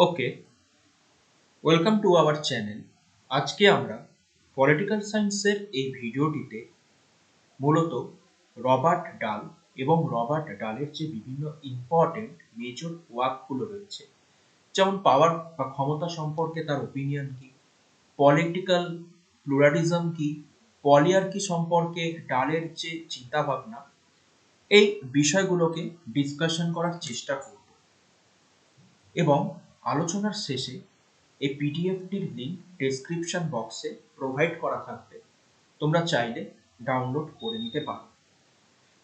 Okay, welcome to our channel. আজকে আমরা political সায়েন্সের এই ভিডিওটিতে মূলত রবার্ট ডাল এবং রবার্ট ডালের যে বিভিন্ন ইম্পর্টেন্ট মেজর ওয়ার্কগুলো রয়েছে, যেমন পাওয়ার বা ক্ষমতা সম্পর্কে তার ওপিনিয়ন কি, পলিটিক্যাল প্লুরালিজম কি, পলিয়ার্কি সম্পর্কে ডালের যে চিন্তাভাবনা, এই বিষয়গুলোকে ডিসকাশন করার চেষ্টা করব এবং আলোচনার শেষে এই পিডিএফটির লিঙ্ক ডেসক্রিপশন বক্সে প্রোভাইড করা থাকবে, তোমরা চাইলে ডাউনলোড করে নিতে পারো।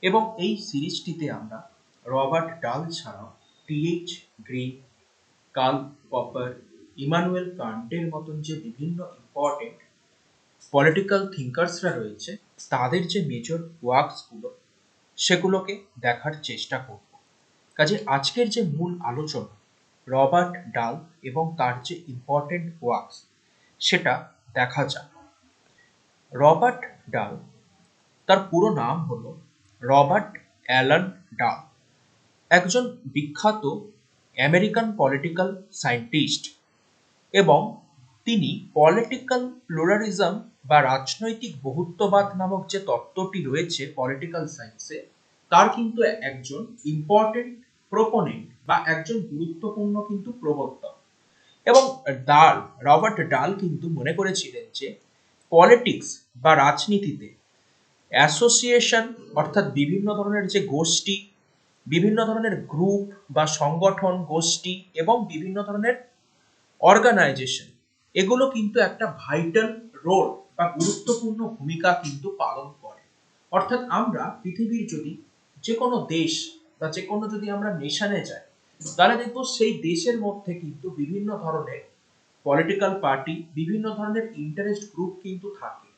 এবং এই সিরিজটিতে আমরা রবার্ট ডাল ছাড়াও T H Green, Karl Popper, Immanuel কান্টের মতন যে বিভিন্ন ইম্পর্টেন্ট পলিটিক্যাল থিঙ্কার্সরা রয়েছে, তাদের যে মেজর ওয়ার্কসগুলো সেগুলোকে দেখার চেষ্টা করব। কাজে আজকের যে মূল আলোচনা রবার্ট ডাল এবং তার যে ইম্পর্টেন্ট ওয়ার্কস সেটা দেখা যাক। রবার্ট ডাল, তার পুরো নাম হলো রবার্ট অ্যালান ডাল, একজন বিখ্যাত আমেরিকান পলিটিক্যাল সায়েন্টিস্ট এবং তিনি পলিটিক্যাল প্লুরালিজম বা রাজনৈতিক বহুত্ববাদ নামক যে তত্ত্বটি রয়েছে পলিটিক্যাল সায়েন্সে, তার কিন্তু একজন ইম্পর্টেন্ট প্রোপোনেন্ট বা একজন গুরুত্বপূর্ণ কিন্তু প্রবর্তক। এবং রবার্ট ডাল কিন্তু মনে করেছিলেন যে পলিটিক্স বা রাজনীতিতে অ্যাসোসিয়েশন, অর্থাৎ বিভিন্ন ধরনের যে গোষ্ঠী, বিভিন্ন ধরনের গ্রুপ বা সংগঠন গোষ্ঠী এবং বিভিন্ন ধরনের অর্গানাইজেশন, এগুলো কিন্তু একটা ভাইটাল রোল বা গুরুত্বপূর্ণ ভূমিকা কিন্তু পালন করে। অর্থাৎ আমরা পৃথিবীর যদি যে কোনো দেশ বা যে কোনো যদি আমরা নেশনে যাই, তাহলে দেখবো সেই দেশের মধ্যে কিন্তু বিভিন্ন ধরনের পলিটিক্যাল পার্টি, বিভিন্ন ধরনের ইন্টারেস্ট গ্রুপ কিন্তু থাকে।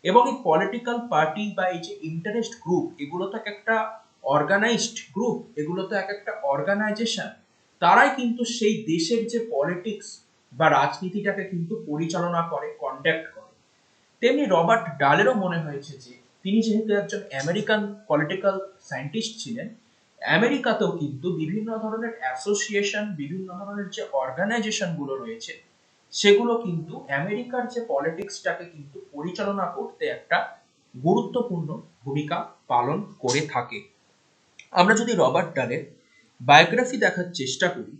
এবং এই পলিটিক্যাল পার্টি বা এই যে ইন্টারেস্ট গ্রুপ, এগুলো তো একটা অর্গানাইজড গ্রুপ, এগুলো তো একটা অর্গানাইজেশন। তারাই কিন্তু সেই দেশের যে পলিটিক্স বা রাজনীতিটাকে কিন্তু পরিচালনা করে, কন্ডাক্ট করে। তেমনি রবার্ট ডালেরও মনে হয়েছে যে তিনি যেহেতু একজন আমেরিকান পলিটিক্যাল সায়েন্টিস্ট ছিলেন, আমেরিকাতেও কিন্তু বিভিন্ন ধরনের অ্যাসোসিয়েশন, বিভিন্ন ধরনের যে অর্গানাইজেশন গুলো রয়েছে, সেগুলো কিন্তু আমেরিকার যে পলিটিক্সটাকে কিন্তু পরিচালনা করতে একটা গুরুত্বপূর্ণ ভূমিকা পালন করে থাকে। আমরা যদি রবার্ট ডালের বায়োগ্রাফি দেখার চেষ্টা করি,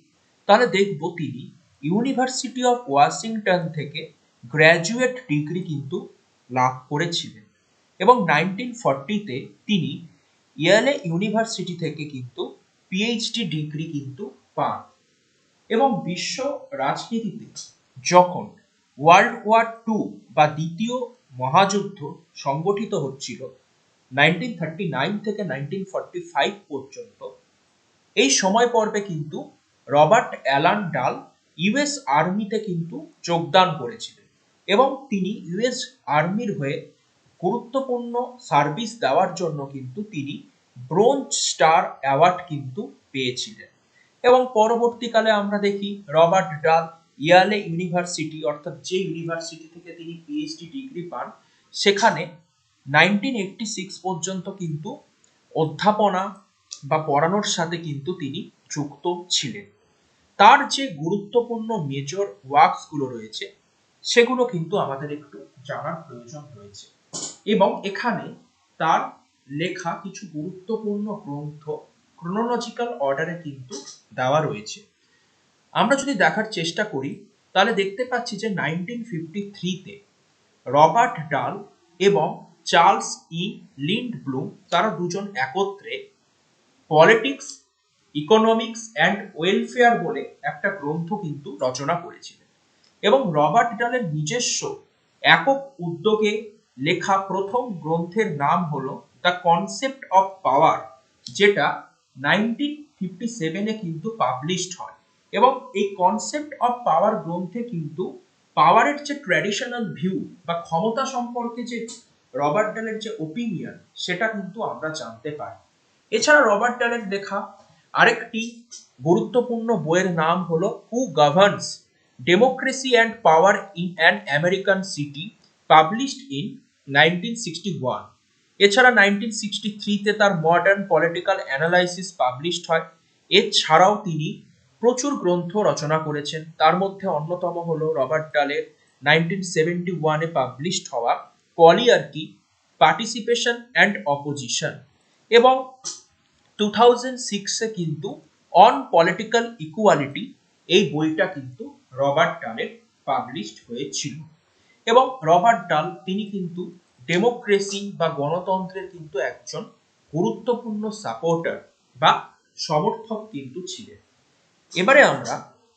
তাহলে দেখব তিনি ইউনিভার্সিটি অফ ওয়াশিংটন থেকে গ্র্যাজুয়েট ডিগ্রি কিন্তু লাভ করেছিলেন এবং 1940-তে তিনি ইয়েলে ইউনিভার্সিটি থেকে কিন্তু পিএইচডি ডিগ্রি কিন্তু পান। এবং বিশ্ব রাজনীতিতে যখন ওয়ার্ল্ড ওয়ার টু বা দ্বিতীয় মহাযুদ্ধ সংগঠিত হচ্ছিল 1939 থেকে 1945 পর্যন্ত, এই সময় পর্বে কিন্তু রবার্ট অ্যালান ডাল ইউএস আর্মিতে কিন্তু যোগদান করেছিলেন এবং তিনি ইউএস আর্মির হয়ে গুরুত্বপূর্ণ সার্ভিস দেওয়ার জন্য কিন্তু তিনি ব্রোঞ্জ স্টার অ্যাওয়ার্ড কিন্তু পেয়েছিলেন। এবং পরবর্তীকালে আমরা দেখি রবার্ট ডাল ইয়ালে ইউনিভার্সিটি, অর্থাৎ যে ইউনিভার্সিটি থেকে তিনি পিএইচডি ডিগ্রি পান, সেখানে 1986 পর্যন্ত কিন্তু অধ্যাপনা বা পড়ানোর সাথে কিন্তু তিনি যুক্ত ছিলেন। তার যে গুরুত্বপূর্ণ মেজর ওয়ার্কস গুলো রয়েছে, সেগুলো কিন্তু আমাদের একটু জানার প্রয়োজন রয়েছে। এবং এখানে তার লেখা কিছু গুরুত্বপূর্ণ গ্রন্থ ক্রোনোলজিক্যাল অর্ডারে কিন্তু দেওয়া রয়েছে। আমরা যদি দেখার চেষ্টা করি, তাহলে দেখতে পাচ্ছি যে 1953-তে রবার্ট ডাল এবং চার্লস ই লিন্ডব্লুম, তারা দুজন একত্রে পলিটিক্স, ইকোনমিক্স অ্যান্ড ওয়েলফেয়ার বলে একটা গ্রন্থ কিন্তু রচনা করেছিলেন। এবং রবার্ট ডালের নিজস্ব একক উদ্যোগে লেখা প্রথম গ্রন্থের নাম হলো দ্য কনসেপ্ট অফ পাওয়ার, যেটা 1957-এ কিন্তু পাবলিশড হয়। এবং এই কনসেপ্ট অফ পাওয়ার গ্রন্থে কিন্তু পাওয়ারের যে ট্র্যাডিশনাল ভিউ বা ক্ষমতা সম্পর্কে যে রবার্ট ডালের যে ওপিনিয়ন, সেটা কিন্তু আমরা জানতে পারি। এছাড়া রবার্ট ডালের লেখা আরেকটি গুরুত্বপূর্ণ বইয়ের নাম হলো who governs democracy and power in an American city, published in 1961। এছাড়া 1963-তে তার মডার্ন পলিটিক্যাল অ্যানালাইসিস পাবলিশড হয়। এছাড়াও তিনি প্রচুর গ্রন্থ রচনা করেছেন। তার মধ্যে অন্যতম হলো রবার্ট ডালের 1971-এ পাবলিশড হওয়া পলিআর্কি, পার্টিসিপেশন অ্যান্ড অপোজিশন, এবং 2006-এ কিন্তু অন পলিটিক্যাল ইকুয়ালিটি এই বইটা কিন্তু রবার্ট ডালের পাবলিশড হয়েছিল। এবং রবার্ট ডাল তিনি কিন্তু ডেমোক্রেসি বা গণতন্ত্রের কিন্তু একজন গুরুত্বপূর্ণ সাপোর্টার বা সমর্থক কিন্তু ছিলেন। এবারে আমরা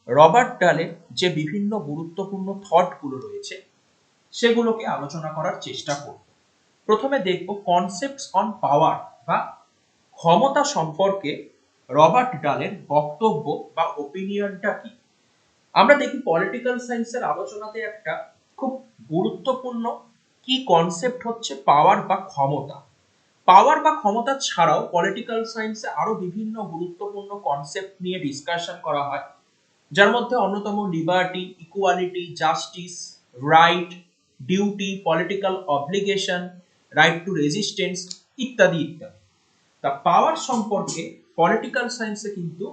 রবার্ট ডালের যে বিভিন্ন গুরুত্বপূর্ণ থটগুলো রয়েছে সেগুলোকে আলোচনা করার চেষ্টা করব। প্রথমে দেখব কনসেপ্টস অন পাওয়ার বা ক্ষমতা সম্পর্কে রবার্ট ডালের বক্তব্য বা ওপিনিয়নটা কি। আমরা দেখি পলিটিক্যাল সায়েন্সের আলোচনাতে একটা খুব গুরুত্বপূর্ণ কি কনসেপ্ট হচ্ছে পাওয়ার বা ক্ষমতা। পাওয়ার বা ক্ষমতা ছাড়াও পলিটিক্যাল সায়েন্সে আরো বিভিন্ন গুরুত্বপূর্ণ কনসেপ্ট নিয়ে ডিসকাশন করা হয়, যার মধ্যে অন্যতম liberty, equality, justice, right, duty, political obligation, right two resistance ইত্যাদি ইত্যাদি। তা পাওয়ার সম্পর্কে পলিটিক্যাল সায়েন্সে কিন্তু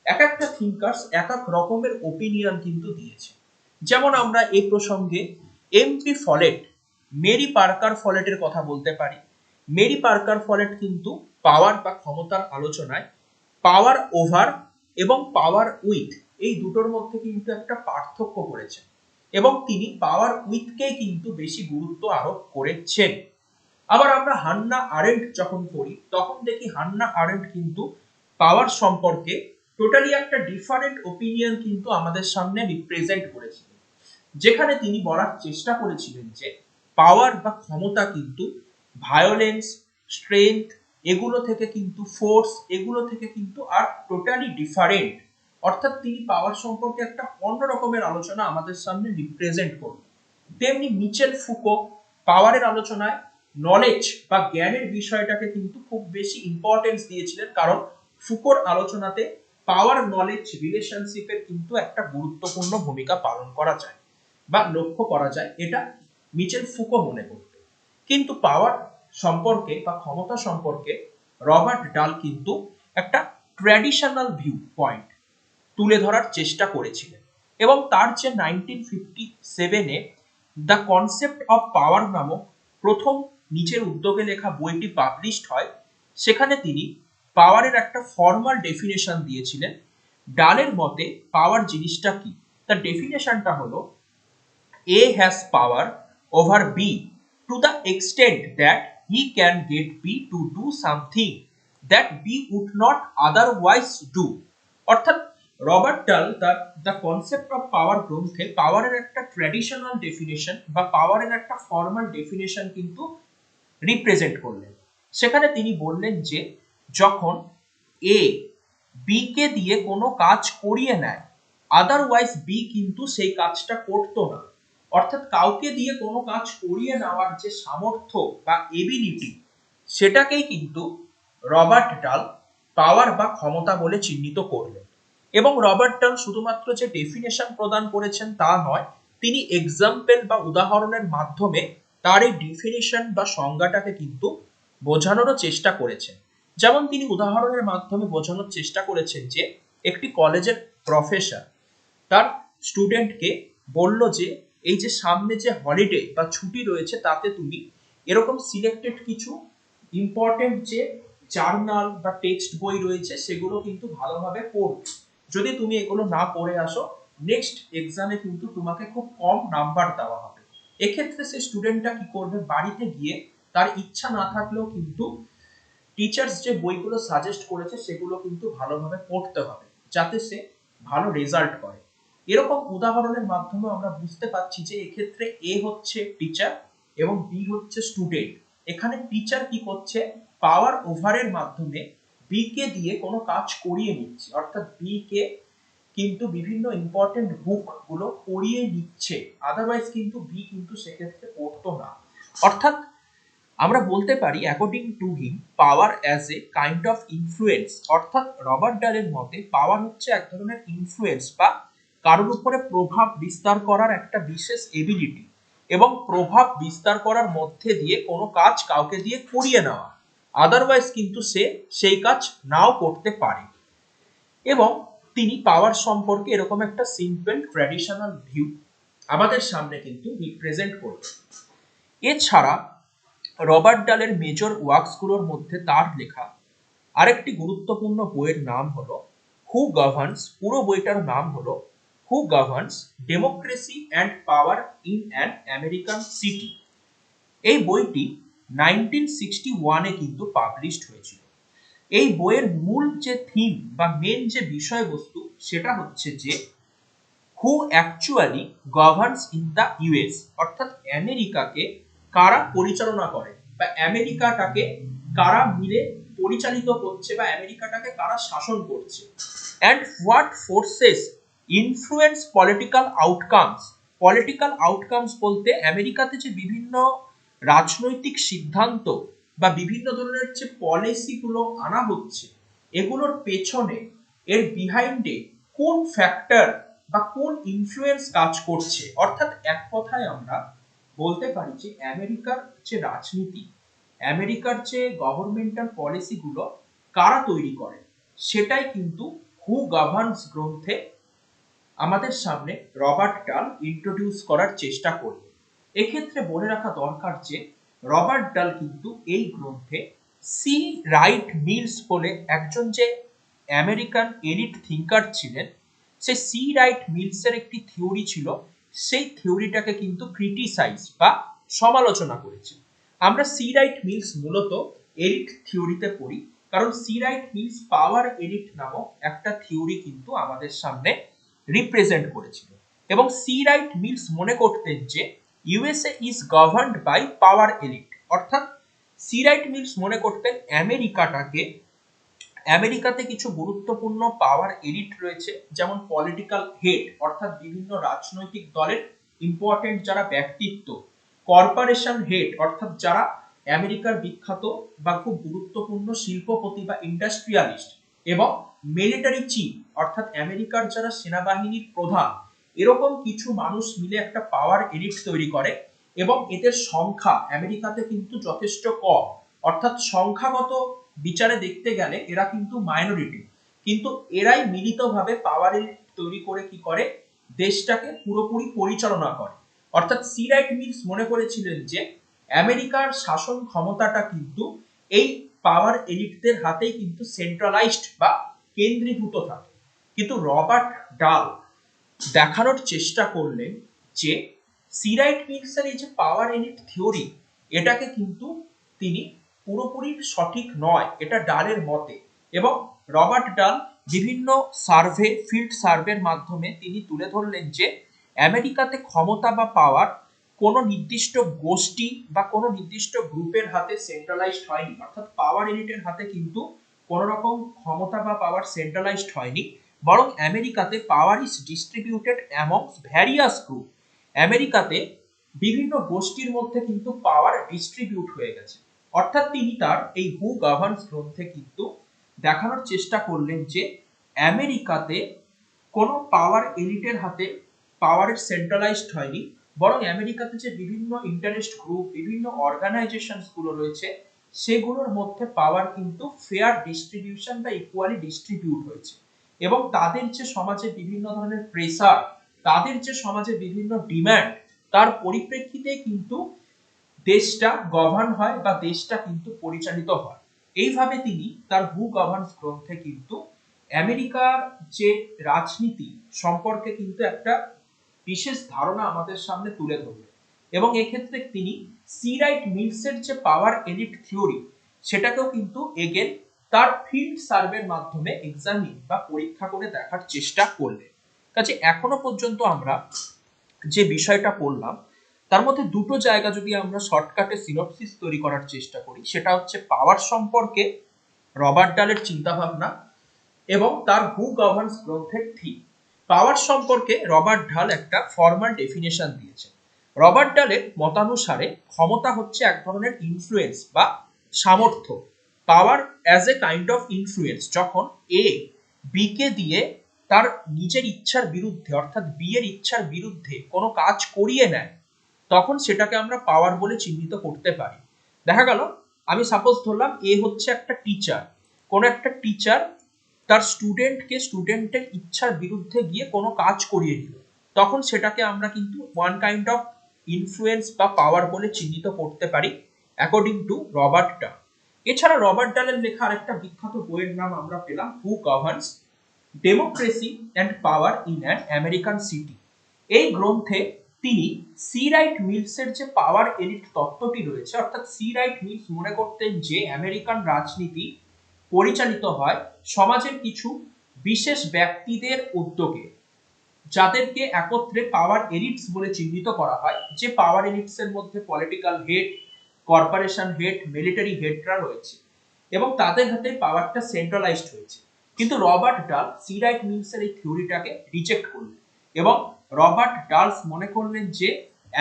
এক একটা থিঙ্কার্স এক এক রকমের ওপিনিয়ন কিন্তু দিয়েছে। যেমন আমরা এই প্রসঙ্গে এমপি ফলেট, মেরি পার্কার ফলেটের কথা বলতে পারি। মেরি পার্কার ফলেট কিন্তু পাওয়ার বা ক্ষমতার আলোচনায় পাওয়ার ওভার এবং পাওয়ার উইথ এই দুটোর মধ্যে কিন্তু একটা পার্থক্য করেছেন, এবং তিনি পাওয়ার উইথকেই কিন্তু বেশি গুরুত্ব আরোপ করেছেন। আবার আমরা হান্না আরেন্ট যখন পড়ি তখন দেখি হান্না আরেন্ট কিন্তু পাওয়ার সম্পর্কে টোটালি একটা ডিফারেন্ট ওপিনিয়ন কিন্তু আমাদের সামনে রিপ্রেজেন্ট করেছিলেন, যেখানে তিনি বলার চেষ্টা করেছিলেন যে পাওয়ার বা ক্ষমতা কিন্তু ভায়োলেন্স, স্ট্রেংথ এগুলো থেকে কিন্তু ফোর্স এগুলো থেকে কিন্তু আর টোটালি ডিফারেন্ট। অর্থাৎ তিনি পাওয়ার সম্পর্কে একটা অন্য রকমের আলোচনা আমাদের সামনে রিপ্রেজেন্ট করবেন। তেমনি মিচেল ফুকো পাওয়ারের আলোচনায় নলেজ বা জ্ঞানের বিষয়টাকে কিন্তু খুব বেশি ইম্পর্টেন্স দিয়েছিলেন, কারণ ফুকোর আলোচনাতে পাওয়ার নলেজ রিলেশনশিপের কিন্তু একটা গুরুত্বপূর্ণ ভূমিকা পালন করা যায় বা লক্ষ্য করা যায়, এটা মিচেল ফুকো মনে করত। কিন্তু পাওয়ার সম্পর্কে বা ক্ষমতা সম্পর্কে রবার্ট ডাল কিন্তু একটা ট্র্যাডিশনাল ভিউ পয়েন্ট তুলে ধরার চেষ্টা করেছিলেন, এবং তার যে 1957-এ দ্য কনসেপ্ট অফ পাওয়ার নামক প্রথম নিজের উদ্যোগে লেখা বইটি পাবলিশড হয়, সেখানে তিনি পাওয়ারের একটা ফর্মাল ডেফিনেশন দিয়েছিলেন। ডালের মতে পাওয়ার জিনিসটা কি, তার ডেফিনেশনটা হলো A has power over B to the extent that he can get B to do something that B would not otherwise do। অর্থাৎ রবার্ট ডাল তার দ্য কনসেপ্ট অফ পাওয়ার গ্রন্থে পাওয়ারের একটা ট্র্যাডিশনাল ডেফিনেশন বা পাওয়ারের একটা ফর্মাল ডেফিনেশন কিন্তু রিপ্রেজেন্ট করলেন। সেখানে তিনি বললেন যে যখন এ বি কে দিয়ে কোনো কাজ করিয়ে নেয়, আদারওয়াইজ বি কিন্তু সেই কাজটা করতো না। অর্থাৎ কাউকে দিয়ে কোনো কাজ করিয়ে নেওয়ার যে সামর্থ্য বা এবিলিটি, সেটাকেই কিন্তু রবার্ট ডাল পাওয়ার বা ক্ষমতা বলে চিহ্নিত করলেন। এবং রবার্ট ডাল শুধুমাত্র যে ডেফিনেশন প্রদান করেছেন তা নয়, তিনি এক্সাম্পল বা উদাহরণের মাধ্যমে তার এই ডেফিনেশন বা সংজ্ঞাটাকে কিন্তু বোঝানোর চেষ্টা করেছেন। যেমন তিনি উদাহরণের মাধ্যমে বোঝানোর চেষ্টা করেছেন যে একটি কলেজের প্রফেসর তার স্টুডেন্টকে বলল যে এই যে সামনে যে হলিডে বা ছুটি রয়েছে তাতে তুমি এরকম সিলেক্টেড কিছু ইম্পর্টেন্ট যে জার্নাল বা টেক্সট বই রয়েছে সেগুলো কিন্তু ভালোভাবে পড়বে। যদি তুমি এগুলো না পড়ে আসো, নেক্সট এক্সামে কিন্তু তোমাকে খুব কম নাম্বার দেওয়া হবে। এক্ষেত্রে সে স্টুডেন্টটা কি করবে, বাড়িতে গিয়ে তার ইচ্ছা না থাকলেও কিন্তু টিচার্স যে বইগুলো সাজেস্ট করেছে সেগুলো কিন্তু ভালোভাবে পড়তে হবে, যাতে সে ভালো রেজাল্ট করে। এরকম উদাহরণের মাধ্যমে আমরা বুঝতে পারছি যে এক্ষেত্রে এ হচ্ছে টিচার এবং বি হচ্ছে স্টুডেন্ট। এখানে টিচার কি করছে, পাওয়ার ওভারের মাধ্যমে বি কে দিয়ে কোনো কাজ করিয়ে নিচ্ছে, অর্থাৎ বি কে কিন্তু বিভিন্ন ইম্পর্টেন্ট বুক গুলো পড়িয়ে নিচ্ছে, আদারওয়াইজ কিন্তু বি কিন্তু সেক্ষেত্রে পড়তো না। অর্থাৎ আমরা বলতে পারি according to him power as a kind of influence. অর্থাৎ রবার্ট ডালের মতে পাওয়ার হচ্ছে এক ধরনের ইনফ্লুয়েন্স বা কারোর উপরে প্রভাব বিস্তার করার একটা বিশেষ এবিলিটি, এবং প্রভাব বিস্তার করার মধ্যে দিয়ে কোনো কাজ কাউকে দিয়ে করিয়ে নেওয়া, আদারওয়াইজ কিন্তু সে সেই কাজ নাও করতে পারে। এবং তিনি পাওয়ার সম্পর্কে এরকম একটা সিম্পল ট্র্যাডিশনাল ভিউ আমাদের সামনে কিন্তু রিপ্রেজেন্ট করছে। এছাড়া রবার্ট ডালের মেজর ওয়ার্কসগুলোর মধ্যে তার লেখা আরেকটি গুরুত্বপূর্ণ বইয়ের নাম হলো হু গভর্নস। পুরো বইটার নাম হলো who governs democracy and power in an American city. এই বইটি 1961-এ কিন্তু পাবলিশড হয়েছিল। এই বইয়ের মূল যে থিম বা মেন যে বিষয়বস্তু সেটা হচ্ছে যে who actually governs in the US, অর্থাৎ আমেরিকাকে কারা পরিচালনা করে বা আমেরিকাটাকে কারা মিলে পরিচালিত করছে বা আমেরিকাটাকে কারা শাসন করছে, and what forces influence political outcomes. Political outcomes বলতে আমেরিকাতে যে বিভিন্ন রাজনৈতিক সিদ্ধান্ত বা বিভিন্ন ধরনের যে পলিসিগুলো আনা হচ্ছে এগুলোর পেছনে এর বিহাইন্ডে কোন ফ্যাক্টর বা কোন ইনফ্লুয়েন্স কাজ করছে। অর্থাৎ এক কথায় আমরা বলতে পারি যে আমেরিকার যে রাজনীতি, আমেরিকার যে গভর্নমেন্টাল পলিসিগুলো কারা তৈরি করে সেটাই কিন্তু হু গভর্নস গ্রন্থে আমাদের সামনে রবার্ট ডাল ইন্ট্রোডিউস করার চেষ্টা করবে। এক্ষেত্রে বলে রাখা দরকার যে রবার্ট ডাল কিন্তু এই গ্রন্থে সি রাইট মিলস বলে একজন যে আমেরিকান এলিট থিঙ্কার ছিলেন, সেই সি রাইট মিলসের একটি থিওরি ছিল, সেই থিওরিটাকে কিন্তু ক্রিটিসাইজ বা সমালোচনা করেছে। আমরা সি রাইট মিলস মূলত এলিট থিওরিতে পড়ি, কারণ সি রাইট মিলস পাওয়ার এলিট নামক একটা থিওরি কিন্তু আমাদের সামনে রিপ্রেজেন্ট করেছিল। এবং সি রাইট মিলস মনে করতেন যে USA is governed by power elite, অর্থাৎ সি রাইট মিলস মনে করতেন আমেরিকাতে কিছু গুরুত্বপূর্ণ পাওয়ার এলিট রয়েছে, যেমন পলিটিক্যাল হেড অর্থাৎ বিভিন্ন রাজনৈতিক দলের ইম্পর্টেন্ট যারা ব্যক্তিত্ব, কর্পোরেশন হেড অর্থাৎ যারা আমেরিকার বিখ্যাত বা খুব গুরুত্বপূর্ণ শিল্পপতি বা ইন্ডাস্ট্রিয়ালিস্ট, এবং মিলিটারি চিফ অর্থাৎ আমেরিকার যারা সেনাবাহিনীর প্রধান। এরকম কিছু মানুষ মিলে একটা পাওয়ার এলিট তৈরি করে এবং এদের সংখ্যা আমেরিকাতে কিন্তু যথেষ্ট কম, অর্থাৎ সংখ্যাগত বিচারে দেখতে গেলে এরা কিন্তু মাইনরিটি, কিন্তু এরাই মিলিতভাবে পাওয়ার এলিট তৈরি করে কি করে দেশটাকে পুরোপুরি পরিচালনা করে। অর্থাৎ সি রাইট মিলস মনে করেছিলেন যে আমেরিকার শাসন ক্ষমতাটা কিন্তু এই পাওয়ার এলিটদের হাতেই কিন্তু সেন্ট্রালাইজড বা কেন্দ্রীভূত থাকে। কিন্তু রবার্ট ডাল দেখানোর চেষ্টা করলেন যে সি রাইট মিলসের এই যে পাওয়ার এলিট থিওরি এটাকে কিন্তু তিনি পুরোপুরি সঠিক নয়, এটা ডালের মতে। এবং রবার্ট ডাল বিভিন্ন সার্ভে, ফিল্ড সার্ভের মাধ্যমে তিনি তুলে ধরলেন যে আমেরিকাতে ক্ষমতা বা পাওয়ার কোনো নির্দিষ্ট গোষ্ঠী বা কোনো নির্দিষ্ট গ্রুপের হাতে সেন্ট্রালাইজড হয়নি, অর্থাৎ পাওয়ার এলিটের হাতে কিন্তু কোনো রকম ক্ষমতা বা পাওয়ার সেন্ট্রালাইজড হয়নি, বরং আমেরিকাতে power is distributed amongst various group. আমেরিকাতে বিভিন্ন গোষ্ঠীর মধ্যে কিন্তু পাওয়ার ডিস্ট্রিবিউট হয়ে গেছে। অর্থাৎ তিনি তার এই হু গভর্নস গ্রন্থে কিন্তু দেখানোর চেষ্টা করলেন যে আমেরিকাতে কোনো পাওয়ার এলিটের হাতে পাওয়ারের সেন্ট্রালাইজড হয়নি, বরং আমেরিকাতে যে বিভিন্ন ইন্টারেস্ট গ্রুপ, বিভিন্ন অর্গানাইজেশনস গুলো রয়েছে সেগুলোর মধ্যে পাওয়ার কিন্তু ফেয়ার ডিস্ট্রিবিউশন বা ইকুয়ালি ডিস্ট্রিবিউট হয়েছে। এবং তাদের যে সমাজে বিভিন্ন ধরনের প্রেসার, তাদের যে সমাজে বিভিন্ন ডিমান্ড, তার পরিপ্রেক্ষিতে কিন্তু দেশটা গভর্ন হয় বা দেশটা কিন্তু পরিচালিত হয়। এইভাবে তিনি তার হু গভর্নস গ্রন্থে কিন্তু আমেরিকার যে রাজনীতি সম্পর্কে কিন্তু একটা বিশেষ ধারণা আমাদের সামনে তুলে ধরলেন। এবং এক্ষেত্রে তিনি সি রাইট মিলসের যে পাওয়ার এলিট থিওরি সেটাকেও কিন্তু এগেন তার ফিল্ড সার্ভের মাধ্যমে এক্সামিন বা পরীক্ষা করে দেখার চেষ্টা করলেন। কাজে এখনো পর্যন্ত আমরা যে বিষয়টা পড়লাম তার মধ্যে দুটো জায়গা যদি আমরা শর্টকাটে সিনপসিস তৈরি করার চেষ্টা করি, সেটা হচ্ছে পাওয়ার সম্পর্কে রবার্ট ডালের চিন্তাভাবনা এবং তার হু গভর্নস গ্রন্থের থিম। পাওয়ার সম্পর্কে রবার্ট ডাল একটা ফর্মাল ডেফিনেশন দিয়েছেন। রবার্ট ডালের মতানুসারে ক্ষমতা হচ্ছে এক ধরনের ইনফ্লুয়েন্স বা সামর্থ্য। পাওয়ার as a kind of influence, যখন এ বি কে দিয়ে তার নিজের ইচ্ছার বিরুদ্ধে অর্থাৎ বি এর ইচ্ছার বিরুদ্ধে কোনো কাজ করিয়ে নেয়, তখন সেটাকে আমরা পাওয়ার বলে চিহ্নিত করতে পারি। দেখা গেল আমি সাপোজ ধরলাম এ হচ্ছে একটা টিচার, কোন একটা টিচার তার স্টুডেন্টের ইচ্ছার বিরুদ্ধে গিয়ে কোনো কাজ করিয়ে দিল, তখন সেটাকে আমরা কিন্তু ওয়ান কাইন্ড অফ ইনফ্লুয়েন্স বা পাওয়ার বলে চিহ্নিত করতে পারি অ্যাকর্ডিং টু রবার্ট ডাল। এছাড়া রবার্ট ডালের লেখা আরেকটা বিখ্যাত বইয়ের নাম আমরা পেলাম who governs democracy and power in an American city. এই গ্রন্থে তিনি সি রাইট মিলসের যে পাওয়ার এলিট তত্ত্বটি রয়েছে, অর্থাৎ সি রাইট মিলস মনে করতেন যে আমেরিকান রাজনীতি পরিচালিত হয় সমাজের কিছু বিশেষ ব্যক্তিদের উদ্যোগে, যাদেরকে একত্রে পাওয়ার এলিটস বলে চিহ্নিত করা হয়, যে পাওয়ার এলিটস এর মধ্যে political head, corporation head, military হেডরা রয়েছে এবং তাদের হাতে পাওয়ারটা সেন্ট্রালাইজড হয়েছে। কিন্তু রবার্ট ডাল সি রাইট মিলসের এই থিওরিটাকে রিজেক্ট করলেন এবং রবার্ট ডালস মনে করলেন যে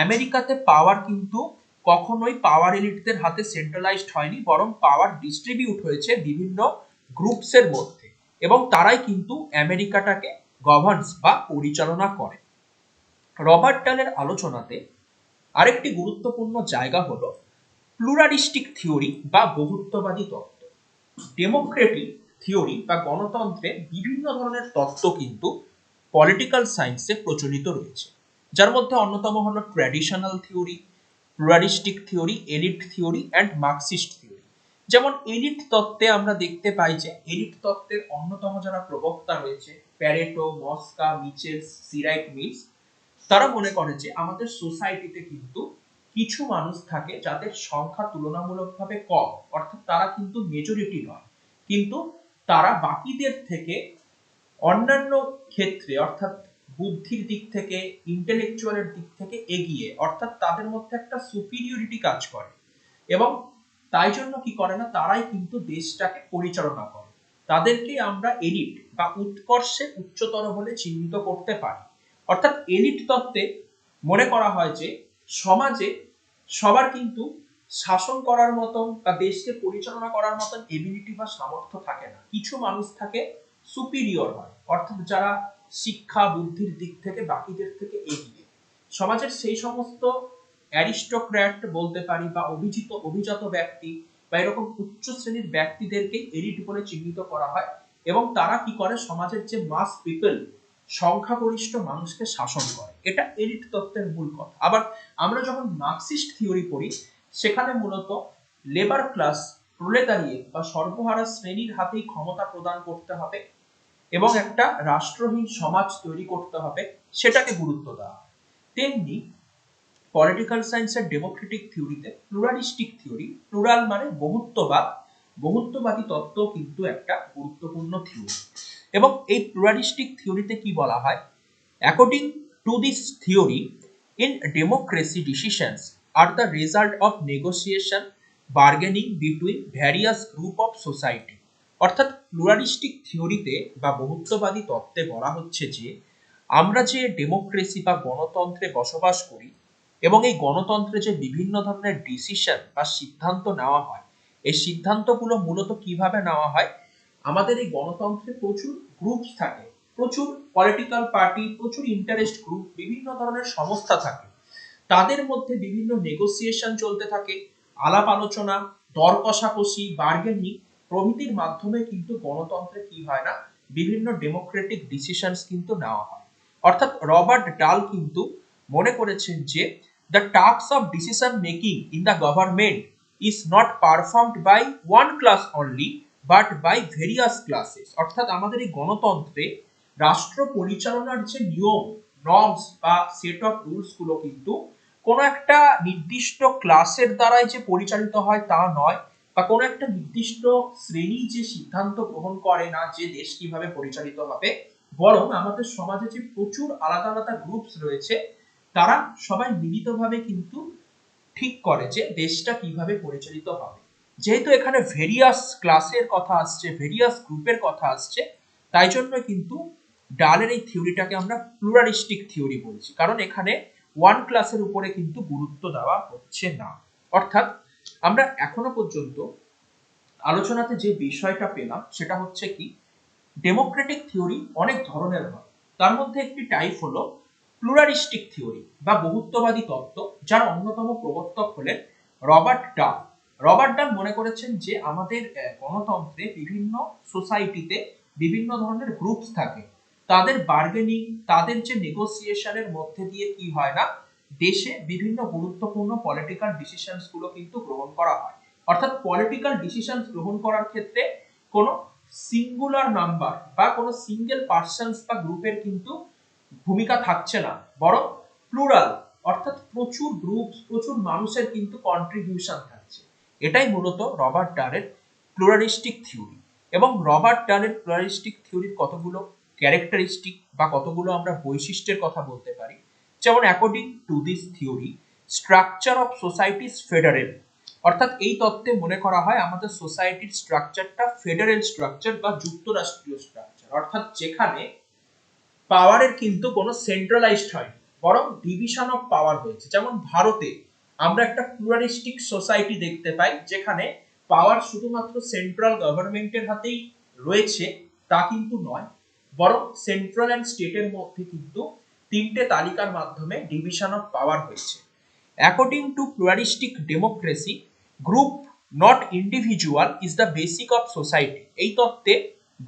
আমেরিকাতে পাওয়ার কিন্তু কখনোই পাওয়ার এলিটদের হাতে সেন্ট্রালাইজড হয়নি, বরং পাওয়ার ডিস্ট্রিবিউট হয়েছে বিভিন্ন গ্রুপসের মধ্যে এবং তারাই কিন্তু আমেরিকাটাকে গভর্নস বা পরিচালনা করে। রবার্ট ডালের আলোচনাতে আরেকটি গুরুত্বপূর্ণ জায়গা হলো প্লুরালিস্টিক থিওরি বা বহুত্ববাদী তত্ত্ব। ডেমোক্রেটিক থিওরি বা গণতন্ত্রে বিভিন্ন ধরনের তত্ত্ব কিন্তু পলিটিক্যাল সায়েন্সে প্রচলিত রয়েছে, যার মধ্যে অন্যতম হলো traditional theory, pluralistic theory, elite theory and Marxist theory. যেমন এলিট তত্ত্বে আমরা দেখতে পাই যে এলিট তত্ত্বের অন্যতম যারা প্রবক্তা রয়েছে প্যারেটো, মস্কা, মিচেলস, সি রাইট মিলস, তারা মনে করে যে আমাদের সোসাইটিতে কিন্তু কিছু মানুষ থাকে যাদের সংখ্যা তুলনামূলকভাবে কম, অর্থাৎ তারা কিন্তু মেজরিটি নয়, কিন্তু তারা বাকিদের থেকে অন্যান্য ক্ষেত্রে অর্থাৎ বুদ্ধির দিক থেকে, ইন্টেলেকচুয়ালের দিক থেকে এগিয়ে, অর্থাৎ তাদের মধ্যে একটা সুপিরিয়রিটি কাজ করে এবং তাই জন্য কি করে না, তারাই কিন্তু দেশটাকে পরিচালনা করে। তাদেরকে আমরা এলিট বা উৎকর্ষে উচ্চতর বলে চিহ্নিত করতে পারি। অর্থাৎ এলিট তত্ত্বে মনে করা হয় যে সমাজে সবার কিন্তু শাসন করার মতন বা দেশকে পরিচালনা করার মতন এবিলিটি বা সামর্থ্য থাকে না, কিছু মানুষ থাকে সুপিরিয়র হয়, অর্থাৎ যারা শিক্ষা বুদ্ধির দিক থেকে বাকিদের থেকে এগিয়ে। সমাজের সেই সমস্ত অ্যারিস্টোক্র্যাট বলতে পারি বা অভিজাত ব্যক্তি বা এরকম উচ্চ শ্রেণীর ব্যক্তিদেরকে এলিট বলে চিহ্নিত করা হয় এবং তারা কি করে সমাজের যে মাস পিপল, সংখ্যাগরিষ্ঠ মানুষকে শাসন করে। এটা এলিট তত্ত্বের মূল কথা। আবার আমরা যখন মার্কসিস্ট থিওরি পড়ি সেখানে মূলত লেবার ক্লাস, প্রোলেতারিয়েট বা সর্বহারা শ্রেণীর হাতেই ক্ষমতা প্রদান করতে হবে এবং একটা রাষ্ট্রহীন সমাজ তৈরি করতে হবে, সেটাকে গুরুত্ব দেওয়া হয়। তেমনি পলিটিক্যাল সায়েন্সের ডেমোক্রেটিক থিওরিতে প্লুরালিস্টিক থিওরি, প্লুরাল মানে বহুত্ববাদ, বহুত্ববাদী তত্ত্ব কিন্তু একটা গুরুত্বপূর্ণ থিওরি। এবং এই প্লুরালিস্টিক থিওরিতে কি বলা হয়, according to this theory in democracy decisions are the result of negotiation bargaining between various group of society. অর্থাৎ প্লুরালিস্টিক থিওরিতে বা বহুত্ববাদী তত্ত্বে বলা হচ্ছে যে আমরা যে ডেমোক্রেসি বা গণতন্ত্রে বসবাস করি এবং এই গণতন্ত্রে যে বিভিন্ন ধরনের ডিসিশন বা সিদ্ধান্ত নেওয়া হয়, এই সিদ্ধান্তগুলো মূলত কিভাবে নেওয়া হয়, আমাদের এই গণতন্ত্রে প্রচুর গ্রুপস থাকে, প্রচুর পলিটিক্যাল পার্টি, প্রচুর ইন্টারেস্ট গ্রুপ, বিভিন্ন ধরনের সংস্থা থাকে, তাদের মধ্যে বিভিন্ন নেগোসিয়েশন চলতে থাকে, আলাপ আলোচনা, দর কষাকষি, বার্গেনিং প্রভৃতির মাধ্যমে কিন্তু গণতন্ত্রে কি হয় না, বিভিন্ন ডেমোক্রেটিক ডিসিশনস কিন্তু নেওয়া হয়। অর্থাৎ রবার্ট ডাল কিন্তু মনে করেছেন যে the task of decision making in the government is not performed by one class only but by various classes। অর্থাৎ আমাদের এই গণতন্ত্রে রাষ্ট্র পরিচালনার যে নিয়ম, নর্মস বা সেট অফ রুলস গুলো কিন্তু কোনো একটা নির্দিষ্ট ক্লাসের দ্বারাই যে পরিচালিত হয় তা নয়, বা কোনো একটা নির্দিষ্ট শ্রেণী যে সিদ্ধান্ত গ্রহণ করে না যে দেশ কিভাবে পরিচালিত হবে, বরং আমাদের সমাজে যে প্রচুর আলাদা আলাদা গ্রুপস রয়েছে তারা সবাই মিলিতভাবে কিন্তু ঠিক করে যে দেশটা কিভাবে পরিচালিত হবে। যেহেতু এখানে ভেরিয়াস ক্লাসের কথা আসছে, ভেরিয়াস গ্রুপের কথা আসছে, তাই জন্য কিন্তু ডালের এই থিওরিটাকে আমরা প্লুরালিস্টিক থিওরি বলছি, কারণ এখানে ওয়ান ক্লাসের উপরে কিন্তু গুরুত্ব দেওয়া হচ্ছে না। অর্থাৎ আমরা এখনো পর্যন্ত আলোচনাতে যে বিষয়টা পেলাম সেটা হচ্ছে কি, ডেমোক্রেটিক থিওরি অনেক ধরনের হয়, তার মধ্যে একটি টাইপ হলো প্লুরালিস্টিক থিওরি বা বহুত্ববাদী তত্ত্ব, যার অন্যতম প্রবর্তক হলেন রবার্ট ডাল। রবার্ট ডাল মনে করেছেন যে আমাদের গণতন্ত্রে বিভিন্ন সোসাইটিতে বিভিন্ন ধরনের গ্রুপস থাকে, তাদের বার্গেনিং, তাদের যে নেগোসিয়েশনের মধ্যে দিয়ে কি হয় না, দেশে বিভিন্ন গুরুত্বপূর্ণ পলিটিক্যাল ডিসিশনস গুলো কিন্তু গ্রহণ করা হয়। অর্থাৎ পলিটিক্যাল ডিসিশনস গ্রহণ করার ক্ষেত্রে কোনো সিঙ্গুলার নাম্বার বা কোনো সিঙ্গেল পার্সনস বা গ্রুপের কিন্তু ভূমিকা থাকছে না, বরং প্লুরাল, অর্থাৎ প্রচুর গ্রুপ, প্রচুর মানুষের কিন্তু কন্ট্রিবিউশন থাকছে। এটাই মূলত রবার্ট ডালের প্লুরালিস্টিক থিওরি। এবং রবার্ট ডালের প্লুরালিস্টিক থিওরির কতগুলো ক্যারেক্টারিস্টিক বা কতগুলো আমরা বৈশিষ্ট্যের কথা বলতে পারি। যেমন according to this theory, structure of society is federal. অর্থাৎ এই তত্ত্বে মনে করা হয় আমাদের সোসাইটির স্ট্রাকচারটা ফেডারেল স্ট্রাকচার বা যুক্তরাষ্ট্রীয় স্ট্রাকচার, অর্থাৎ যেখানে পাওয়ারের কিন্তু কোনো সেন্ট্রালাইজড হয়নি, বরং ডিভিশন অফ পাওয়ার হয়েছে। যেমন ভারতে আমরা একটা প্লুরালিস্টিক সোসাইটি দেখতে পাই, যেখানে পাওয়ার শুধুমাত্র সেন্ট্রাল গভর্নমেন্টের হাতেই রয়েছে তা কিন্তু নয়, বরং সেন্ট্রাল অ্যান্ড স্টেটের মধ্যে কিন্তু তিনটে তালিকার মাধ্যমে ডিভিশন অফ পাওয়ার হয়েছে। According to pluralistic democracy, group not individual is the basic of society. এই তত্ত্বে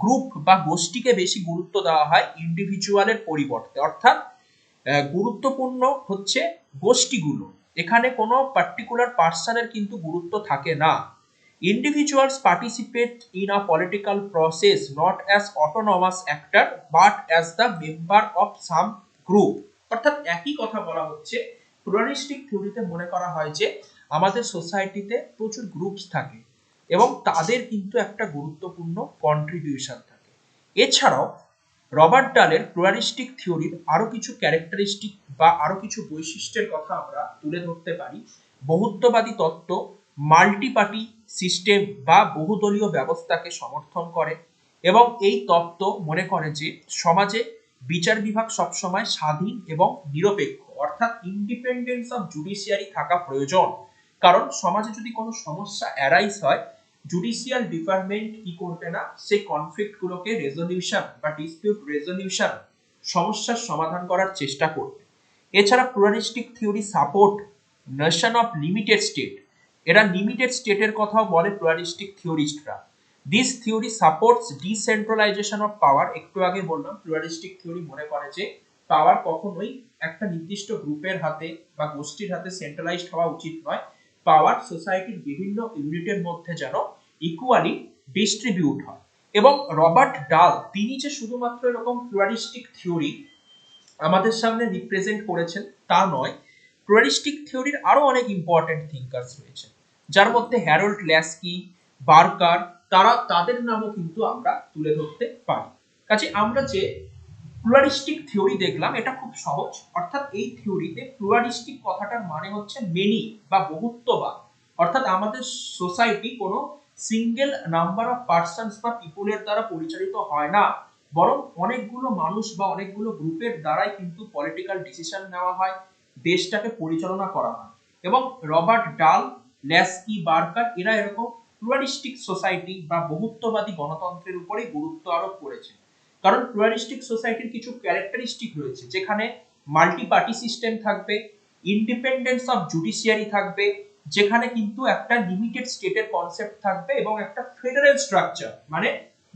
গ্রুপ বা গোষ্ঠীকে বেশি গুরুত্ব দেওয়া হয় ইন্ডিভিজুয়ালের পরিবর্তে, অর্থাৎ গুরুত্বপূর্ণ হচ্ছে গোষ্ঠীগুলো, এখানে কোনো পার্টিকুলার পার্সনের কিন্তু গুরুত্ব থাকে না। Individuals participate in a political process not as autonomous actor but as the member of some group। অর্থাৎ একই কথা বলা হচ্ছে, প্লুরালিস্টিক থিওরিতে মনে করা হয় যে আমাদের সোসাইটিতে প্রচুর গ্রুপস থাকে এবং তাদের কিন্তু একটা গুরুত্বপূর্ণ কন্ট্রিবিউশন থাকে। এছাড়াও রবার্ট ডালের প্লুরালিস্টিক থিওরির আরো কিছু ক্যারেক্টারিস্টিক বা আরো কিছু বৈশিষ্ট্যের কথা আমরা তুলে ধরতে পারি। বহুত্ববাদী তত্ত্ব মাল্টি পার্টি সিস্টেম বা বহুদলীয় ব্যবস্থাকে সমর্থন করে এবং এই তত্ত্ব মনে করে যে সমাজে বিচার বিভাগ সবসময় স্বাধীন এবং নিরপেক্ষ, অর্থাৎ ইন্ডিপেন্ডেন্স অফ জুডিশিয়ারি থাকা প্রয়োজন। কারণ সমাজে যদি কোনো সমস্যা অ্যারাইজ হয়, জুডিশিয়াল ডিপার্টমেন্ট কি করবে না, সেই কনফ্লিক্ট গুলোকে রেজলিউশন বা ডিসপিউট রেজলিউশন, সমস্যার সমাধান করার চেষ্টা করবে। এছাড়া pluralistic theory support notion of limited state. এরা লিমিটেড স্টেটের কথাও বলে প্লুরালিস্টিক থিওরিস্টরা। This theory supports decentralisation of power. একটু আগে বললাম প্লুরালিস্টিক থিওরি মনে করে যে পাওয়ার কখনোই একটা নির্দিষ্ট গ্রুপের হাতে বা গোষ্ঠীর হাতে সেন্ট্রালাইজড হওয়া উচিত নয়, পাওয়ার সোসাইটির বিভিন্ন ইউনিটের মধ্যে যেন ইকুয়ালি ডিস্ট্রিবিউট হয়। এবং রবার্ট ডাল তিনি যে শুধুমাত্র এরকম প্লুরালিস্টিক থিওরি আমাদের সামনে রিপ্রেজেন্ট করেছেন তা নয়, প্লুরালিস্টিক থিওরির আরো অনেক ইম্পর্টেন্ট থিঙ্কার্স রয়েছে, যার মধ্যে হ্যারল্ড ল্যাস্কি, বার্কার, তাদের নামও কিন্তু আমরা তুলে ধরতে পারি। কাজে আমরা যে প্লুরালিস্টিক থিওরি দেখলাম এটা খুব সহজ, অর্থাৎ এই থিওরিতে প্লুরালিস্টিক কথাটার মানে হচ্ছে মেনি বা বহুত্ববাদ, অর্থাৎ আমাদের সোসাইটি কোনো সিঙ্গেল নাম্বার অফ পার্সনস বা পিপলের দ্বারা পরিচালিত হয় না, বরং অনেকগুলো মানুষ বা অনেকগুলো গ্রুপের দ্বারাই কিন্তু পলিটিক্যাল ডিসিশন নেওয়া হয়, দেশটাকে পরিচালনা করা হয়। এবং রবার্ট ডাল, ল্যাস্কি, বার্কার এরা এরকম প্লুরালিস্টিক সোসাইটি বা বহুত্ববাদী গণতন্ত্রের উপরে গুরুত্ব আরোপ করেছে। কারণ প্লুরালিস্টিক সোসাইটির কিছু ক্যারেক্টারিস্টিক রয়েছে, যেখানে মাল্টি পার্টি সিস্টেম থাকবে, ইন্ডিপেন্ডেন্স অফ জুডিশিয়ারি থাকবে, যেখানে কিন্তু একটা লিমিটেড স্টেটের কনসেপ্ট থাকবে এবং একটা ফেডারেল স্ট্রাকচার মানে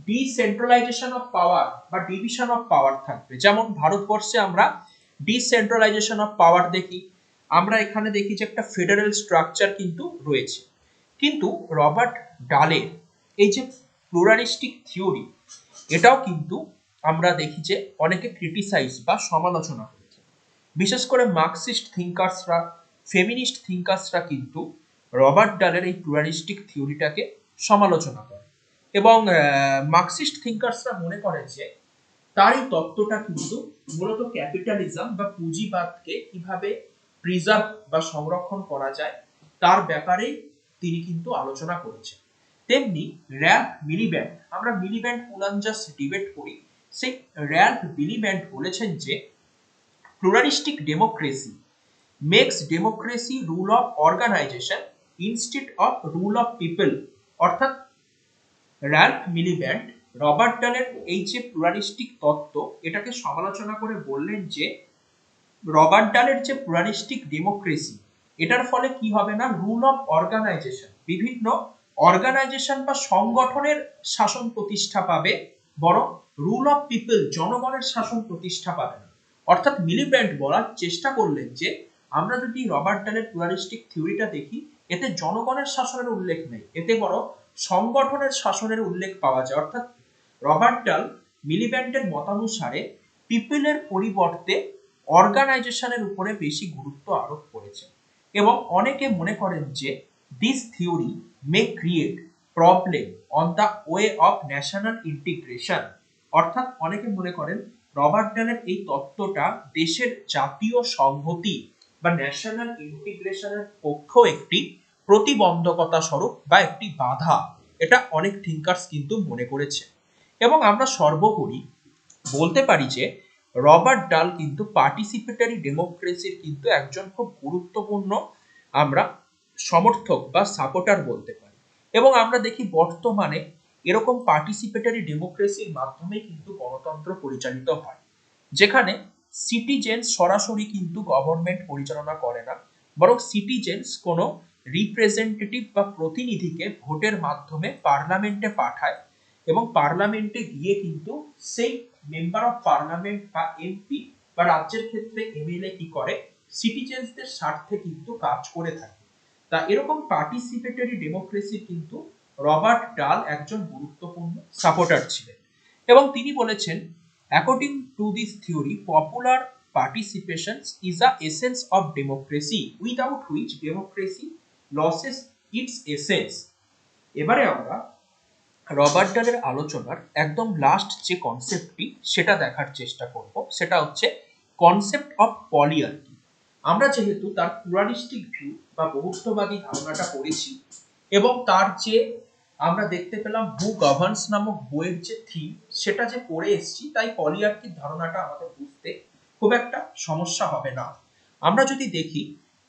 ডিসেন্ট্রালাইজেশন অফ পাওয়ার বা ডিভিশন অফ পাওয়ার থাকবে। যেমন ভারতবর্ষে আমরা ডিসেন্ট্রালাইজেশন অফ পাওয়ার দেখি, আমরা এখানে দেখি যে একটা ফেডারেল স্ট্রাকচার কিন্তু রয়েছে। কিন্তু রবার্ট ডালের এই যে প্লুরালিস্টিক থিওরি, এটাও কিন্তু আমরা দেখি যে অনেকে ক্রিটিসাইজ বা সমালোচনা করেছে। বিশেষ করে মার্কসিস্ট থিঙ্কার্সরা, ফেমিনিস্ট থিঙ্কার্সরা কিন্তু রবার্ট ডালের এই প্লুরালিস্টিক থিওরিটাকে সমালোচনা করে এবং মার্কসিস্ট থিঙ্কার্সরা মনে করে যে তার এই তত্ত্বটা কিন্তু মূলত ক্যাপিটালিজম বা পুঁজিবাদকে কিভাবে প্রিজার্ভ বা সংরক্ষণ করা যায় তার ব্যাপারে তিনি কিন্তু আলোচনা করেছেন। তেমনি র্যালফ মিলিব্যান্ড, আমরা মিলিব্যান্ড উলানজাস ডিবেট করি, সেই র্যালফ মিলিব্যান্ড বলেছেন যে pluralistic democracy makes democracy rule of organisation instead of rule of people. অর্থাৎ র্যালফ মিলিব্যান্ড রবার্ট ডালের এই যে প্লুরালিস্টিক তত্ত্ব এটাকে সমালোচনা করে বললেন যে রবার্ট ডালের যে প্লুরালিস্টিক ডেমোক্রেসি এটার ফলে কি হবে না, রুল অফ অর্গানাইজেশন, বিভিন্ন অর্গানাইজেশন বা সংগঠনের শাসন প্রতিষ্ঠা পাবে, বরং রুল অফ পিপল, জনগণের শাসন প্রতিষ্ঠা পাবে না। অর্থাৎ মিলিব্যান্ড বলার চেষ্টা করলেন যে আমরা যদি রবার্ট ডালের প্লুরালিস্টিক থিওরিটা দেখি, এতে জনগণের শাসনের উল্লেখ নেই, এতে বরং সংগঠনের শাসনের উল্লেখ পাওয়া যায়। অর্থাৎ রবার্ট ডাল মিলিব্যান্ডের মতানুসারে পিপলের পরিবর্তে অর্গানাইজেশনের উপরে বেশি গুরুত্ব আরোপ করেছেন। এবং অনেকে মনে করেন যে this theory May create problem on the way of national integration. অর্থাৎ অনেকে মনে করেন রবার্ট ডালের এই তত্ত্বটা দেশের জাতীয় সংহতি বা ন্যাশনাল ইন্টিগ্রেশনের পক্ষেও একটি প্রতিবন্ধকতা স্বরূপ বা একটি বাধা, এটা অনেক থিঙ্কার্স কিন্তু মনে করেছে। এবং আমরা সর্বোপরি বলতে পারি যে রবার্ট ডাল কিন্তু পার্টিসিপেটরি ডেমোক্রেসির কিন্তু একজন খুব গুরুত্বপূর্ণ আমরা সমর্থক বা সাপোর্টার বলতে পারি। এবং আমরা দেখি বর্তমানে এরকম পার্টিসিপেটরি ডেমোক্রেসির মাধ্যমে কিন্তু গণতন্ত্র পরিচালিত হয়, যেখানে সিটিজেন্স সরাসরি কিন্তু গভর্নমেন্ট পরিচালনা করে না, বরং সিটিজেন্স কোনো রিপ্রেজেন্টেটিভ বা প্রতিনিধিকে ভোটের মাধ্যমে পার্লামেন্টে পাঠায় এবং পার্লামেন্টে গিয়ে কিন্তু সেই মেম্বার অফ পার্লামেন্ট বা এমপি বা রাজ্যের ক্ষেত্রে এমএলএ কি করে, সিটিজেন্সদের স্বার্থে কিন্তু কাজ করে থাকে। তা এরকম পার্টিসিপেটরি ডেমোক্রেসির কিন্তু রবার্ট ডাল একজন গুরুত্বপূর্ণ সাপোর্টার ছিলেন। এবং তিনি বলেছেন, according to this theory popular participation is the essence of democracy without which democracy loses its essence। এবারে আমরা রবার্ট ডালের আলোচনার একদম লাস্ট যে কনসেপ্টটি সেটা দেখার চেষ্টা করব, সেটা হচ্ছে কনসেপ্ট অফ পলিআর্কি। আমরা যেহেতু তার প্লুরালিস্টিক ভিউ বা বহুত্ববাদী ধারণাটা পড়েছি এবং তার যে আমরা দেখতে পেলাম হু গভর্নস নামক বইয়ের যে থিম সেটা যে পড়ে এসেছি, তাই পলিআর্কির ধারণাটা আমাদের বুঝতে খুব একটা সমস্যা হবে না। আমরা যদি দেখি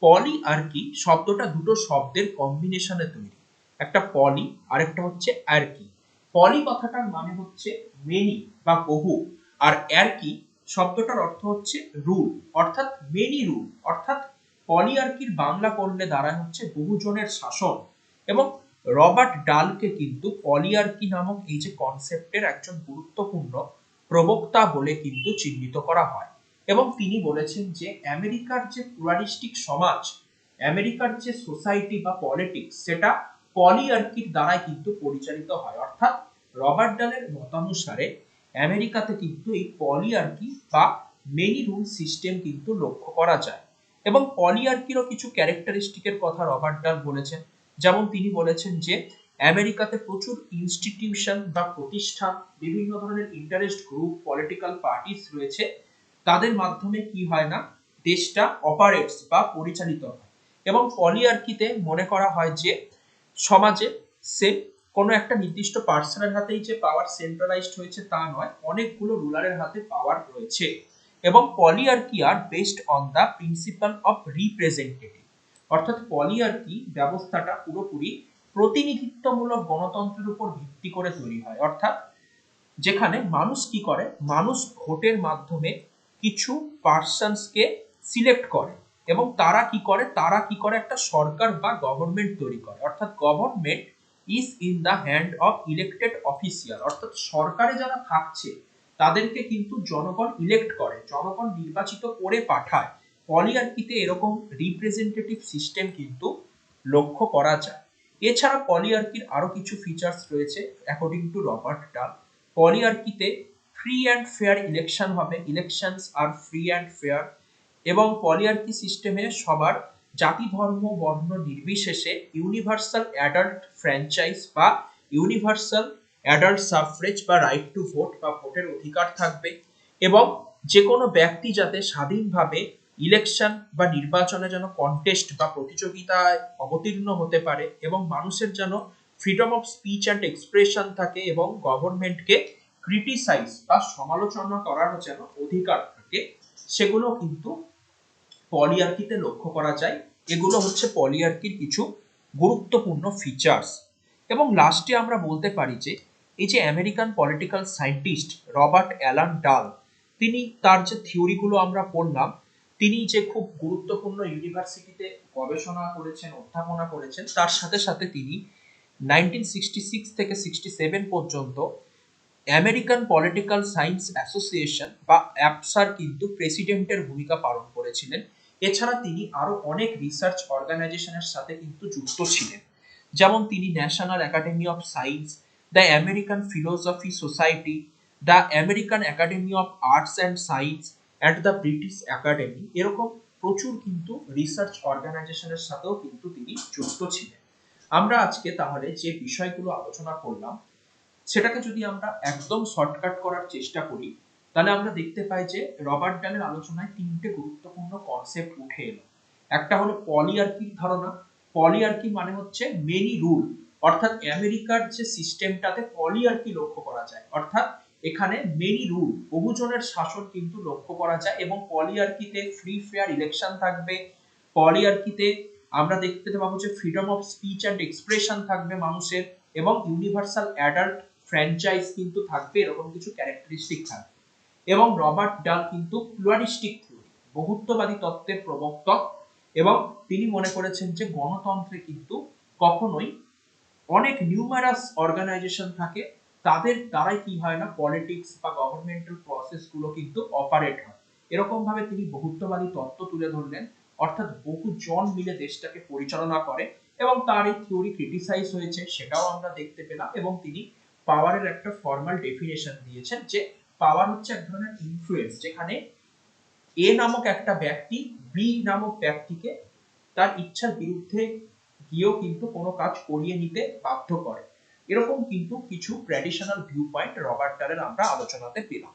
পলিআর্কি শব্দটা দুটো শব্দের কম্বিনেশনে তৈরি, একটা পলি আর একটা হচ্ছে আর্কি। পলি কথাটার মানে হচ্ছে মেনি বা বহু, আর আর্কি শব্দটার অর্থ হচ্ছে রুল, অর্থাৎ মেনি রুল। অর্থাৎ পলিআর্কির বাংলা করলে দাঁড়ায় হচ্ছে বহুজনের শাসন। এবং রবার্ট ডালকে কিন্তু পলিআর্কি নামক এই যে কনসেপ্টের একজন গুরুত্বপূর্ণ প্রবক্তা বলে কিন্তু চিহ্নিত করা হয়। এবং তিনি বলেছেন যে আমেরিকার যে প্লুরালিস্টিক সমাজ, আমেরিকার যে সোসাইটি বা পলিটিক্স, সেটা পলিআর্কির দ্বারাই কিন্তু পরিচালিত হয়। অর্থাৎ রবার্ট ডালের মতানুসারে আমেরিকাতে কিন্তু এই পলিআর্কি বা মেনি রুল সিস্টেম কিন্তু লক্ষ্য করা যায়। এবং পলিআর্কিরও কিছু ক্যারেক্টারিস্টিকের কথা রবার্ট ডাল বলেছেন, যেমন তিনি বলেছেন যে আমেরিকাতে প্রচুর ইনস্টিটিউশন বা প্রতিষ্ঠান, বিভিন্ন ধরনের ইন্টারেস্ট গ্রুপ, পলিটিক্যাল পার্টিস রয়েছে, তাদের মাধ্যমে কি হয় না, দেশটা অপারেটস বা পরিচালিত হয়। এবং পলিআর্কিতে মনে করা হয় যে সমাজে সে কোনো একটা নির্দিষ্ট পার্সনের হাতেই যে পাওয়ার সেন্ট্রালাইজড হয়েছে তা নয়, অনেকগুলো রুলারের হাতে পাওয়ার রয়েছে। এবং পলিআর্কি আর based on the principle of representative. অর্থাৎ পলিআর্কি ব্যবস্থাটা পুরোপুরি প্রতিনিধিত্বমূলক গণতন্ত্রের উপর ভিত্তি করে তৈরি হয়। অর্থাৎ যেখানে মানুষ কি করে, মানুষ ভোটের মাধ্যমে কিছু পার্সনসকে সিলেক্ট করে এবং তারা কি করে একটা সরকার বা গভর্নমেন্ট তৈরি করে। অর্থাৎ government is in the hand of elected official. অর্থাৎ সরকারে যারা থাকছে তাদেরকে কিন্তু জনগণ ইলেক্ট করে, জনগণ নির্বাচিত করে পাঠায়। পলিআর্কিতে এরকম রিপ্রেজেন্টেটিভ সিস্টেম কিন্তু লক্ষ্য করা যায়। এছাড়া পলিআর্কির আরো কিছু ফিচার্স রয়েছে অ্যাকর্ডিং টু রবার্ট ডাল। পলিআর্কিতে ফ্রি অ্যান্ড ফেয়ার ইলেকশন হবে, elections are free and fair. এবং পলিআর্কি সিস্টেমে সবার জাতি ধর্ম বর্ণ নির্বিশেষে ইউনিভার্সাল অ্যাডাল্ট ফ্র্যাঞ্চাইজ বা ইউনিভার্সাল অ্যাডাল্ট সাফ্রেজ বা রাইট টু ভোট বা ভোটের অধিকার থাকবে। এবং যে কোনো ব্যক্তি যাতে স্বাধীনভাবে ইলেকশন বা নির্বাচনে যেন কন্টেস্ট বা প্রতিযোগিতায় অবতীর্ণ হতে পারে, এবং মানুষের যেন freedom of speech and expression থাকে, এবং গভর্নমেন্টকে ক্রিটিসাইজ বা সমালোচনা করার যেন অধিকার থাকে, সেগুলো কিন্তু পলিআর্কিতে লক্ষ্য করা যায়। এগুলো হচ্ছে পলিআর্কির কিছু গুরুত্বপূর্ণ ফিচার্স। এবং লাস্টে আমরা বলতে পারি যে এই যে American political scientist Robert Alan Dahl, তিনি তার যে থিওরিগুলো আমরা পড়লাম, তিনি যে খুব গুরুত্বপূর্ণ ইউনিভার্সিটিতে গবেষণা করেছেন, অধ্যাপনা করেছেন, তার সাথে সাথে তিনি 1966 থেকে 67 পর্যন্ত আমেরিকান পলিটিক্যাল সায়েন্স অ্যাসোসিয়েশন বা অ্যাপসার কিন্তু প্রেসিডেন্টের ভূমিকা পালন করেছিলেন। এছাড়া তিনি আরো অনেক রিসার্চ অর্গানাইজেশনের সাথে কিন্তু যুক্ত ছিলেন, যেমন তিনি national academy of science, the American philosophy society, the American academy of arts and science and the British academy, এরকম প্রচুর কিন্তু রিসার্চ অর্গানাইজেশনের সাথেও কিন্তু তিনি যুক্ত ছিলেন। আমরা আজকে তাহলে যে বিষয়গুলো আলোচনা করলাম সেটাকে যদি আমরা একদম শর্টকাট করার চেষ্টা করি, তাহলে আমরা দেখতে পাই যে রবার্ট ডালের আলোচনায় তিনটে গুরুত্বপূর্ণ কনসেপ্ট উঠে এলো। একটা হলো পলিআর্কির ধারণা। পলিআর্কি মানে হচ্ছে মেনি রুল, অর্থাৎ আমেরিকার যে সিস্টেমটাতে পলিআর্কি লক্ষ্য করা যায়, অর্থাৎ এখানে মেনি রুল, বহুজনের শাসন কিন্তু লক্ষ্য করা যায়, এবং পলিআর্কিতে ফ্রি ফেয়ার ইলেকশন থাকবে। পলিআর্কিতে আমরা দেখতে পাবো যে freedom of speech and expression থাকবে মানুষের, এবং ইউনিভার্সাল অ্যাডাল্ট ফ্র্যাঞ্চাইজ কিন্তু থাকবে, এরকম কিছু ক্যারেক্টারিস্টিক থাকবে। এবং রবার্ট ডাল কিন্তু প্লুরালিস্টিক থিওরি, বহুত্ববাদী তত্ত্বের প্রবক্তক, এবং তিনি মনে করেছেন যে গণতন্ত্রে কিন্তু কখনোই অনেক নিউমারাস অর্গানাইজেশন থাকে, তাদের দ্বারাই কি হয় না পলিটিক্স বা গভর্নমেন্টাল প্রসেস গুলো কিন্তু অপারেট হয়। এরকম ভাবে তিনি বহুত্ববাদী তত্ত্ব তুলে ধরলেন, অর্থাৎ বহু জন মিলে দেশটাকে পরিচালনা করে, এবং তার এই থিওরি ক্রিটিসাইজ হয়েছে সেটাও আমরা দেখতে পেলাম। এবং তিনি পাওয়ারের একটা ফর্মাল ডেফিনেশন দিয়েছেন যে পাওয়ার হচ্ছে এক ধরনের ইনফ্লুয়েন্স, যেখানে এ নামক একটা ব্যক্তি বি নামক ব্যক্তিকে তার ইচ্ছার বিরুদ্ধে গিয়েও কিন্তু কোনো কাজ করিয়ে নিতে বাধ্য করে। এরকম কিন্তু কিছু ট্র্যাডিশনাল ভিউ পয়েন্ট রবার্ট ডালের আমরা আলোচনাতে পেলাম।